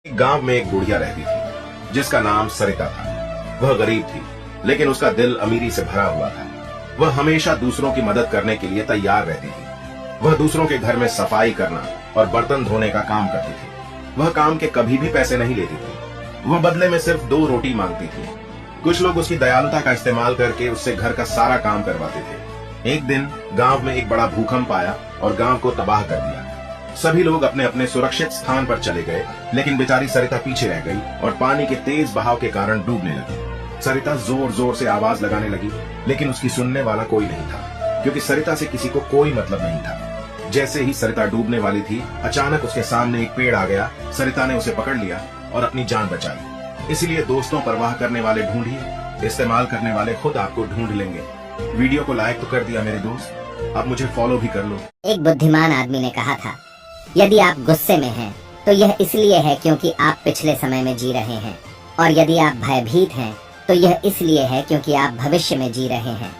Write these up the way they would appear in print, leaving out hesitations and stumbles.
एक गांव में एक बुढ़िया रहती थी जिसका नाम सरिता था। वह गरीब थी लेकिन उसका दिल अमीरी से भरा हुआ था। वह हमेशा दूसरों की मदद करने के लिए तैयार रहती थी। वह दूसरों के घर में सफाई करना और बर्तन धोने का काम करती थी। वह काम के कभी भी पैसे नहीं लेती थी। वह बदले में सिर्फ 2 रोटी मांगती थी। कुछ लोग उसकी दयालुता का इस्तेमाल करके उससे घर का सारा काम करवाते थे। एक दिन गांव में एक बड़ा भूकंप आया और गांव को तबाह कर दिया। सभी लोग अपने अपने सुरक्षित स्थान पर चले गए, लेकिन बेचारी सरिता पीछे रह गई और पानी के तेज बहाव के कारण डूबने लगी। सरिता जोर जोर से आवाज लगाने लगी, लेकिन उसकी सुनने वाला कोई नहीं था, क्योंकि सरिता से किसी को कोई मतलब नहीं था। जैसे ही सरिता डूबने वाली थी, अचानक उसके सामने एक पेड़ आ गया। सरिता ने उसे पकड़ लिया और अपनी जान बचा ली। इसलिए दोस्तों, परवाह करने वाले ढूंढिए, इस्तेमाल करने वाले खुद आपको ढूंढ लेंगे। वीडियो को लाइक तो कर दिया मेरे दोस्त, अब मुझे फॉलो भी कर लो। एक बुद्धिमान आदमी ने कहा था, यदि आप गुस्से में हैं तो यह इसलिए है क्योंकि आप पिछले समय में जी रहे हैं, और यदि आप भयभीत हैं तो यह इसलिए है क्योंकि आप भविष्य में जी रहे हैं।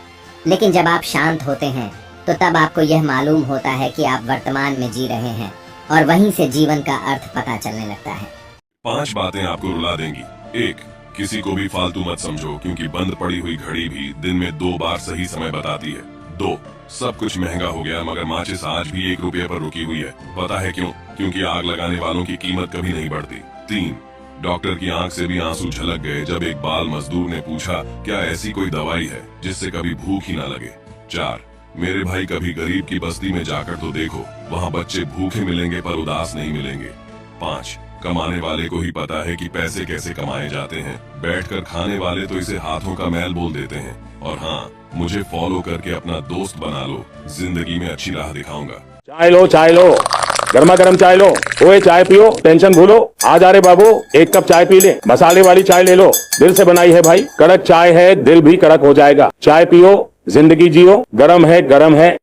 लेकिन जब आप शांत होते हैं तो तब आपको यह मालूम होता है कि आप वर्तमान में जी रहे हैं, और वहीं से जीवन का अर्थ पता चलने लगता है। 5 बातें आपको रुला देंगी। 1. किसी को भी फालतू मत समझो, क्योंकि बंद पड़ी हुई घड़ी भी दिन में 2 बार सही समय बताती है। 2. सब कुछ महंगा हो गया मगर माचिस आज भी 1 रुपये पर रुकी हुई है। पता है क्यों? क्योंकि आग लगाने वालों की कीमत कभी नहीं बढ़ती। 3. डॉक्टर की आंख से भी आंसू झलक गए जब एक बाल मजदूर ने पूछा, क्या ऐसी कोई दवाई है जिससे कभी भूख ही ना लगे। 4. मेरे भाई, कभी गरीब की बस्ती में जाकर तो देखो, वहाँ बच्चे भूखे मिलेंगे पर उदास नहीं मिलेंगे। 5. कमाने वाले को ही पता है कि पैसे कैसे कमाए जाते हैं, बैठकर खाने वाले तो इसे हाथों का मैल बोल देते हैं। और हाँ, मुझे फॉलो करके अपना दोस्त बना लो, जिंदगी में अच्छी राह दिखाऊंगा। चाय लो, गर्मा गर्म चाय लो। ओए चाय पियो, टेंशन भूलो। आ जा रे बाबू, 1 कप चाय पी ले, मसाले वाली चाय ले लो, दिल से बनाई है भाई, कड़क चाय है, दिल भी कड़क हो जाएगा। चाय पियो, जिंदगी जियो, गरम है